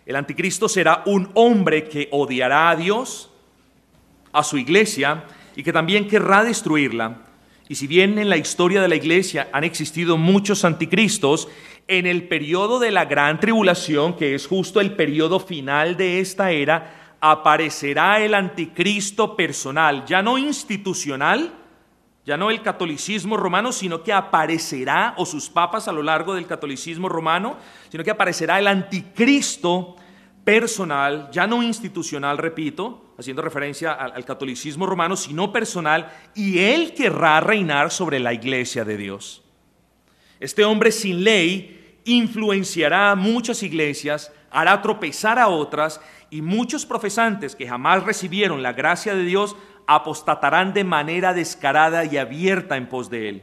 A: El anticristo será un hombre que odiará a Dios, a su iglesia, y que también querrá destruirla. Y si bien en la historia de la iglesia han existido muchos anticristos, en el periodo de la gran tribulación, que es justo el periodo final de esta era, aparecerá el anticristo personal, ya no institucional, ya no el catolicismo romano, sino que aparecerá, o sus papas a lo largo del catolicismo romano, sino que aparecerá el anticristo personal, ya no institucional, repito, haciendo referencia al catolicismo romano, sino personal, y él querrá reinar sobre la iglesia de Dios. Este hombre sin ley influenciará a muchas iglesias, hará tropezar a otras, y muchos profesantes que jamás recibieron la gracia de Dios apostatarán de manera descarada y abierta en pos de él.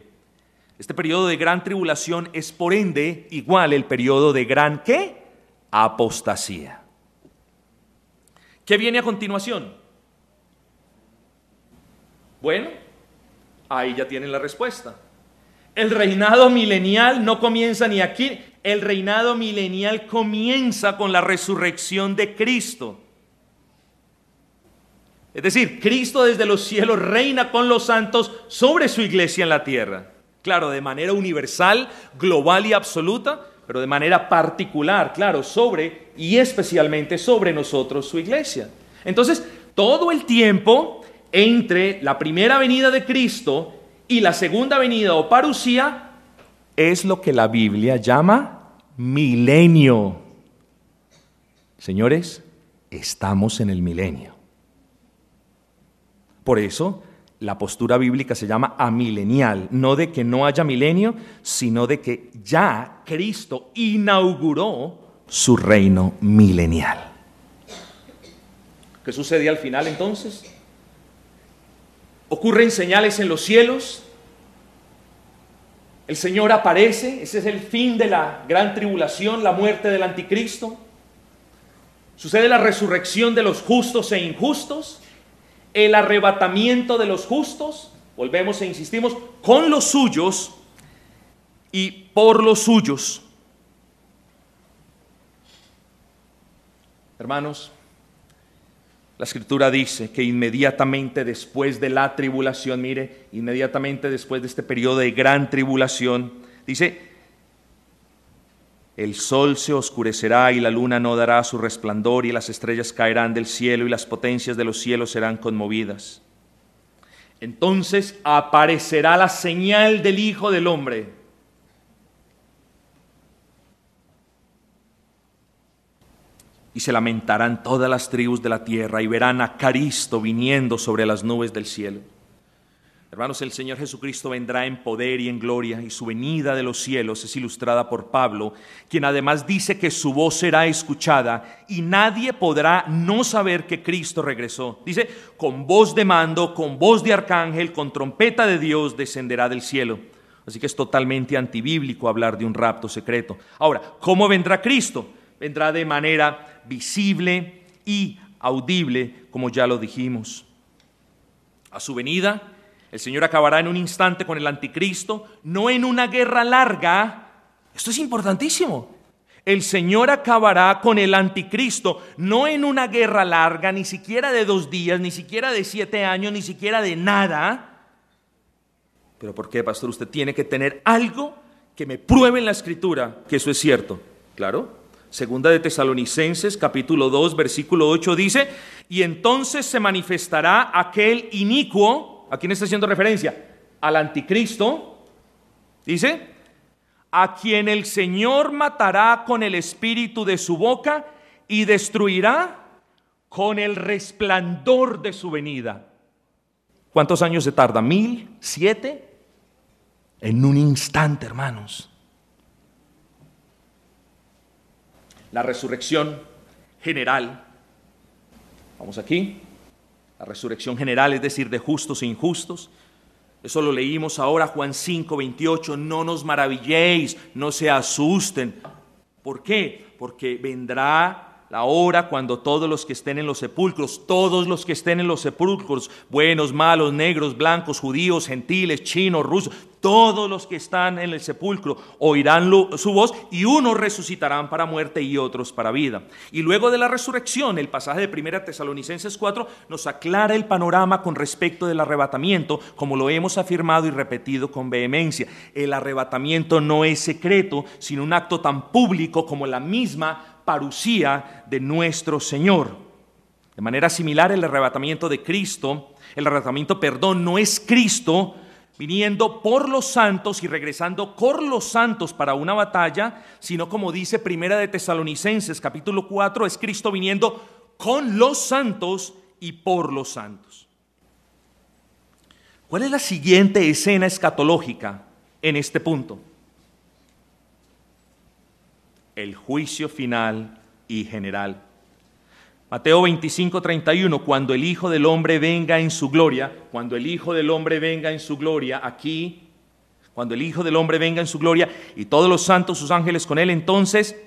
A: Este periodo de gran tribulación es por ende igual el periodo de gran ¿qué? Apostasía. ¿Qué viene a continuación? Bueno, ahí ya tienen la respuesta. El reinado milenial no comienza ni aquí. El reinado milenial comienza con la resurrección de Cristo. Es decir, Cristo desde los cielos reina con los santos sobre su iglesia en la tierra. Claro, de manera universal, global y absoluta, pero de manera particular, claro, sobre y especialmente sobre nosotros, su iglesia. Entonces, todo el tiempo entre la primera venida de Cristo y la segunda venida o parusía es lo que la Biblia llama milenio. Señores, estamos en el milenio. Por eso, la postura bíblica se llama amilenial, no de que no haya milenio, sino de que ya Cristo inauguró su reino milenial. ¿Qué sucede al final entonces? Ocurren señales en los cielos, el Señor aparece, ese es el fin de la gran tribulación, la muerte del anticristo. Sucede la resurrección de los justos e injustos, el arrebatamiento de los justos, volvemos e insistimos, con los suyos y por los suyos. Hermanos, la Escritura dice que inmediatamente después de la tribulación, mire, inmediatamente después de este periodo de gran tribulación, dice, el sol se oscurecerá y la luna no dará su resplandor y las estrellas caerán del cielo y las potencias de los cielos serán conmovidas. Entonces aparecerá la señal del Hijo del Hombre. Y se lamentarán todas las tribus de la tierra y verán a Cristo viniendo sobre las nubes del cielo. Hermanos, el Señor Jesucristo vendrá en poder y en gloria, y su venida de los cielos es ilustrada por Pablo, quien además dice que su voz será escuchada y nadie podrá no saber que Cristo regresó. Dice, con voz de mando, con voz de arcángel, con trompeta de Dios descenderá del cielo. Así que es totalmente antibíblico hablar de un rapto secreto. Ahora, ¿cómo vendrá Cristo? Vendrá de manera visible y audible, como ya lo dijimos. A su venida, el Señor acabará en un instante con el anticristo, no en una guerra larga. Esto es importantísimo. El Señor acabará con el anticristo, no en una guerra larga, ni siquiera de 2 días, ni siquiera de 7 años, ni siquiera de nada. ¿Pero por qué, pastor? Usted tiene que tener algo que me pruebe en la Escritura que eso es cierto. Claro. Segunda de Tesalonicenses, capítulo 2, versículo 8 dice, y entonces se manifestará aquel inicuo. ¿A quién está haciendo referencia? Al anticristo. Dice, a quien el Señor matará con el espíritu de su boca y destruirá con el resplandor de su venida. ¿Cuántos años se tarda? ¿1000? ¿7? En un instante, hermanos. La resurrección general. Vamos aquí. La resurrección general, es decir, de justos e injustos. Eso lo leímos ahora, Juan 5, 28. No nos maravilléis, no se asusten. ¿Por qué? Porque vendrá la hora cuando todos los que estén en los sepulcros, todos los que estén en los sepulcros, buenos, malos, negros, blancos, judíos, gentiles, chinos, rusos, todos los que están en el sepulcro oirán su voz, y unos resucitarán para muerte y otros para vida. Y luego de la resurrección, el pasaje de 1 Tesalonicenses 4 nos aclara el panorama con respecto del arrebatamiento, como lo hemos afirmado y repetido con vehemencia. El arrebatamiento no es secreto, sino un acto tan público como la misma parusía de nuestro Señor. De manera similar, el arrebatamiento, no es Cristo viniendo por los santos y regresando con los santos para una batalla, sino, como dice 1 de Tesalonicenses capítulo 4, es Cristo viniendo con los santos y por los santos. ¿Cuál es la siguiente escena escatológica en este punto? El juicio final y general. Mateo 25:31, cuando el Hijo del Hombre venga en su gloria, cuando el Hijo del Hombre venga en su gloria, aquí, cuando el Hijo del Hombre venga en su gloria y todos los santos, sus ángeles con él, entonces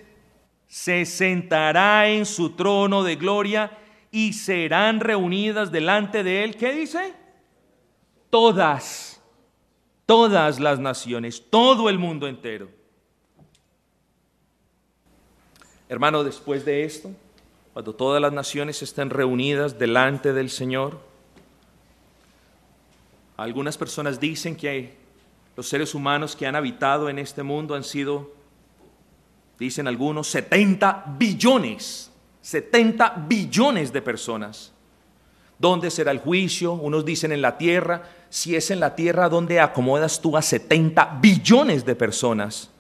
A: se sentará en su trono de gloria y serán reunidas delante de él, ¿qué dice? Todas las naciones, todo el mundo entero. Hermano, después de esto, cuando todas las naciones estén reunidas delante del Señor, algunas personas dicen que los seres humanos que han habitado en este mundo han sido, dicen algunos, 70 billones de personas. ¿Dónde será el juicio? Unos dicen en la tierra. Si es en la tierra, ¿dónde acomodas tú a 70 billones de personas?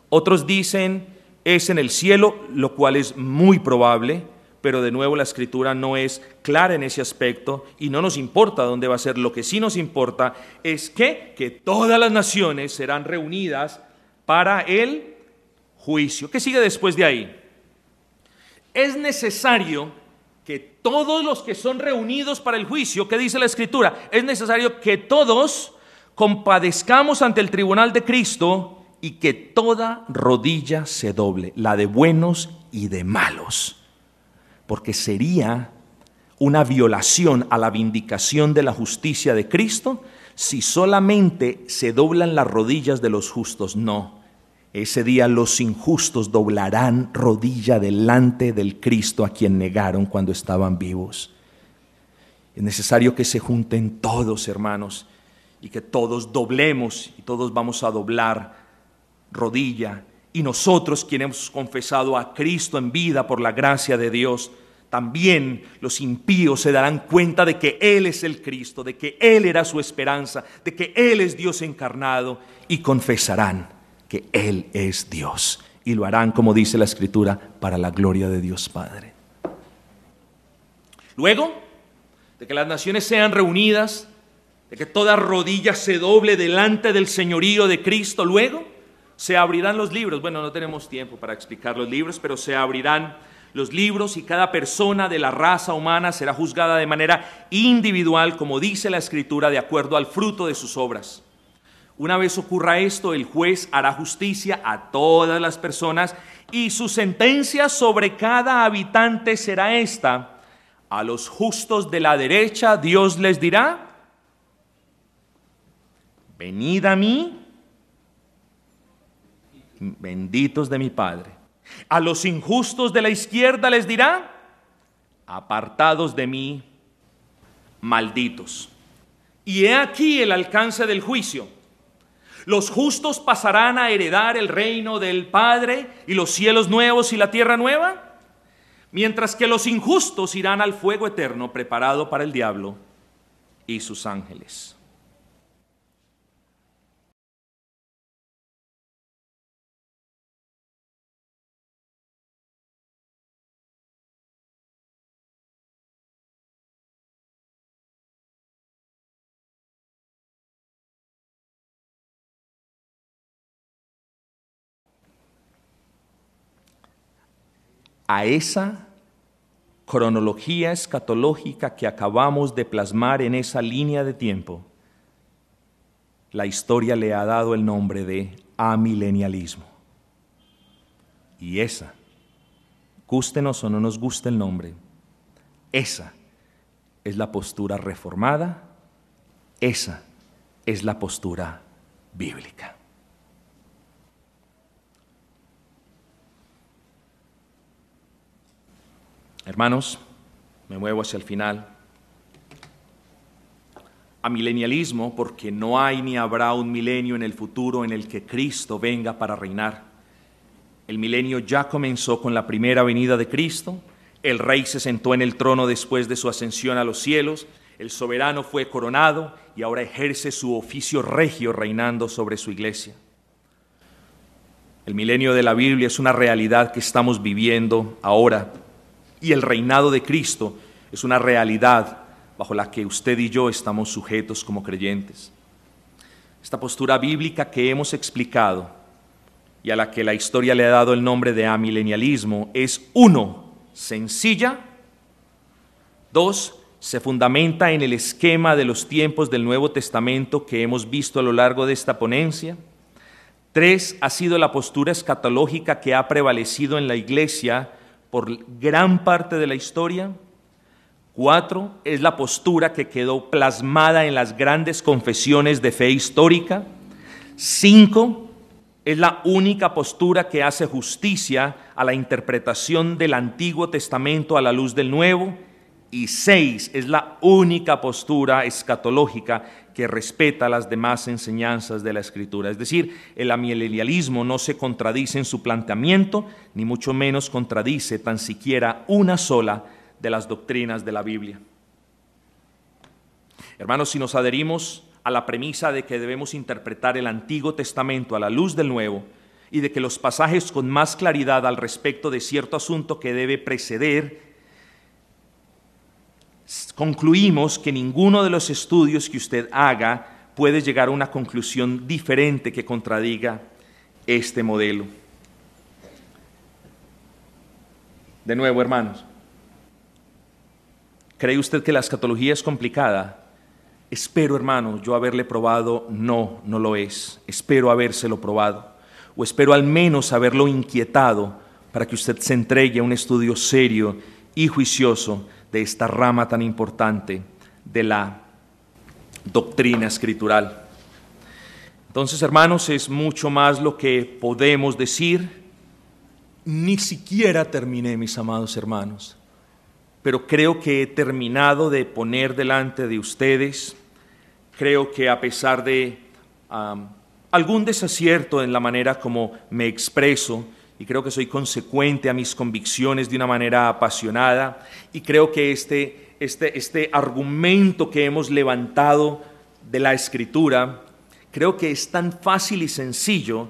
A: Otros dicen es en el cielo, lo cual es muy probable, pero de nuevo la Escritura no es clara en ese aspecto y no nos importa dónde va a ser. Lo que sí nos importa es que todas las naciones serán reunidas para el juicio. ¿Qué sigue después de ahí? Es necesario que todos los que son reunidos para el juicio, ¿qué dice la Escritura? Es necesario que todos compadezcamos ante el tribunal de Cristo y que toda rodilla se doble, la de buenos y de malos. Porque sería una violación a la vindicación de la justicia de Cristo si solamente se doblan las rodillas de los justos. No, ese día los injustos doblarán rodilla delante del Cristo a quien negaron cuando estaban vivos. Es necesario que se junten todos, hermanos, y que todos doblemos, y todos vamos a doblar rodilla. Y nosotros, quienes hemos confesado a Cristo en vida por la gracia de Dios, también los impíos se darán cuenta de que Él es el Cristo, de que Él era su esperanza, de que Él es Dios encarnado, y confesarán que Él es Dios. Y lo harán, como dice la Escritura, para la gloria de Dios Padre. Luego de que las naciones sean reunidas, de que toda rodilla se doble delante del señorío de Cristo, luego se abrirán los libros. Bueno, no tenemos tiempo para explicar los libros, pero se abrirán los libros y cada persona de la raza humana será juzgada de manera individual, como dice la Escritura, de acuerdo al fruto de sus obras. Una vez ocurra esto, el juez hará justicia a todas las personas y su sentencia sobre cada habitante será esta: a los justos de la derecha Dios les dirá: venid a mí, benditos de mi Padre. A los injustos de la izquierda les dirá: apartados de mí, malditos. Y he aquí el alcance del juicio. Los justos pasarán a heredar el reino del Padre y los cielos nuevos y la tierra nueva, mientras que los injustos irán al fuego eterno preparado para el diablo y sus ángeles. A esa cronología escatológica que acabamos de plasmar en esa línea de tiempo, la historia le ha dado el nombre de amilenialismo. Y esa, gústenos o no nos guste el nombre, esa es la postura reformada, esa es la postura bíblica. Hermanos, me muevo hacia el final. Amilenialismo, porque no hay ni habrá un milenio en el futuro en el que Cristo venga para reinar. El milenio ya comenzó con la primera venida de Cristo. El Rey se sentó en el trono después de su ascensión a los cielos. El soberano fue coronado y ahora ejerce su oficio regio reinando sobre su iglesia. El milenio de la Biblia es una realidad que estamos viviendo ahora, y el reinado de Cristo es una realidad bajo la que usted y yo estamos sujetos como creyentes. Esta postura bíblica que hemos explicado y a la que la historia le ha dado el nombre de amilenialismo es 1, sencilla; 2, se fundamenta en el esquema de los tiempos del Nuevo Testamento que hemos visto a lo largo de esta ponencia; 3, ha sido la postura escatológica que ha prevalecido en la Iglesia por gran parte de la historia; 4, es la postura que quedó plasmada en las grandes confesiones de fe histórica; 5, es la única postura que hace justicia a la interpretación del Antiguo Testamento a la luz del Nuevo; y 6, es la única postura escatológica que respeta las demás enseñanzas de la Escritura. Es decir, el amilenialismo no se contradice en su planteamiento, ni mucho menos contradice tan siquiera una sola de las doctrinas de la Biblia. Hermanos, si nos adherimos a la premisa de que debemos interpretar el Antiguo Testamento a la luz del Nuevo y de que los pasajes con más claridad al respecto de cierto asunto que debe preceder, concluimos que ninguno de los estudios que usted haga puede llegar a una conclusión diferente que contradiga este modelo. De nuevo, hermanos, ¿cree usted que la escatología es complicada? Espero, hermano, yo haberle probado, no lo es. Espero habérselo probado, o espero al menos haberlo inquietado para que usted se entregue a un estudio serio y juicioso de esta rama tan importante de la doctrina escritural. Entonces, hermanos, es mucho más lo que podemos decir. Ni siquiera terminé, mis amados hermanos, pero creo que he terminado de poner delante de ustedes. Creo que a pesar de algún desacierto en la manera como me expreso, y creo que soy consecuente a mis convicciones de una manera apasionada, y creo que este argumento que hemos levantado de la Escritura, creo que es tan fácil y sencillo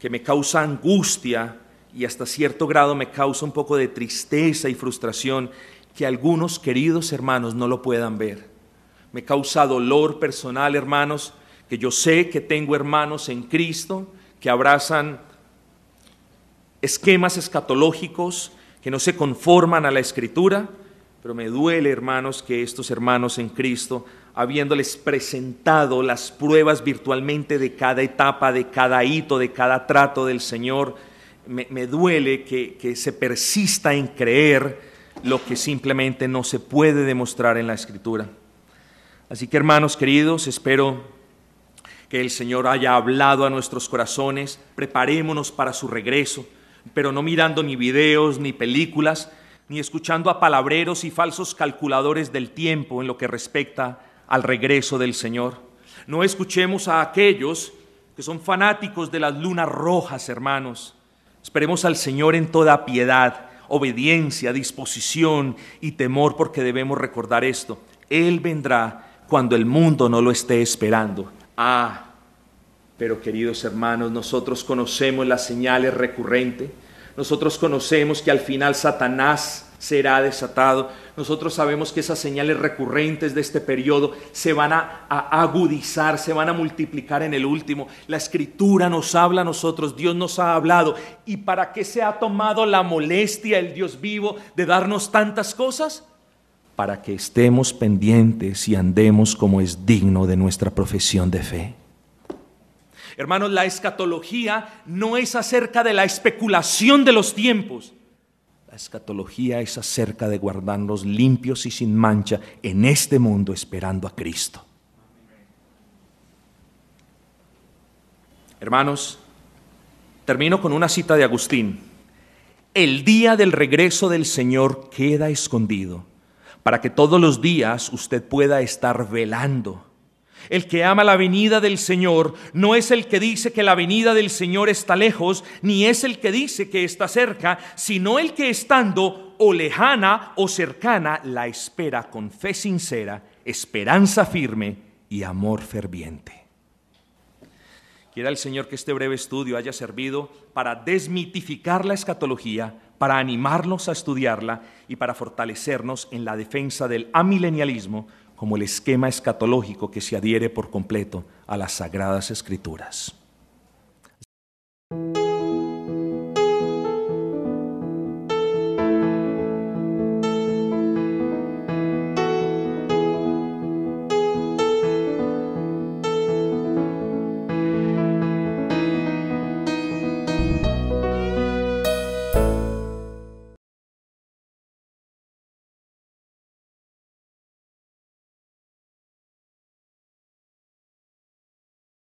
A: que me causa angustia y hasta cierto grado me causa un poco de tristeza y frustración que algunos queridos hermanos no lo puedan ver. Me causa dolor personal, hermanos, que yo sé que tengo hermanos en Cristo que abrazan esquemas escatológicos que no se conforman a la Escritura, pero me duele, hermanos, que estos hermanos en Cristo, habiéndoles presentado las pruebas virtualmente de cada etapa, de cada hito, de cada trato del Señor, me duele que se persista en creer lo que simplemente no se puede demostrar en la Escritura. Así que, hermanos queridos, espero que el Señor haya hablado a nuestros corazones. Preparémonos para su regreso, pero no mirando ni videos, ni películas, ni escuchando a palabreros y falsos calculadores del tiempo en lo que respecta al regreso del Señor. No escuchemos a aquellos que son fanáticos de las lunas rojas, hermanos. Esperemos al Señor en toda piedad, obediencia, disposición y temor, porque debemos recordar esto: Él vendrá cuando el mundo no lo esté esperando. Pero queridos hermanos, nosotros conocemos las señales recurrentes. Nosotros conocemos que al final Satanás será desatado. Nosotros sabemos que esas señales recurrentes de este periodo se van a agudizar, se van a multiplicar en el último. La Escritura nos habla a nosotros, Dios nos ha hablado. ¿Y para qué se ha tomado la molestia el Dios vivo de darnos tantas cosas? Para que estemos pendientes y andemos como es digno de nuestra profesión de fe. Hermanos, la escatología no es acerca de la especulación de los tiempos. La escatología es acerca de guardarnos limpios y sin mancha en este mundo esperando a Cristo. Hermanos, termino con una cita de Agustín. El día del regreso del Señor queda escondido, para que todos los días usted pueda estar velando. El que ama la venida del Señor no es el que dice que la venida del Señor está lejos, ni es el que dice que está cerca, sino el que estando o lejana o cercana la espera con fe sincera, esperanza firme y amor ferviente. Quiera el Señor que este breve estudio haya servido para desmitificar la escatología, para animarnos a estudiarla y para fortalecernos en la defensa del amilenialismo como el esquema escatológico que se adhiere por completo a las Sagradas Escrituras.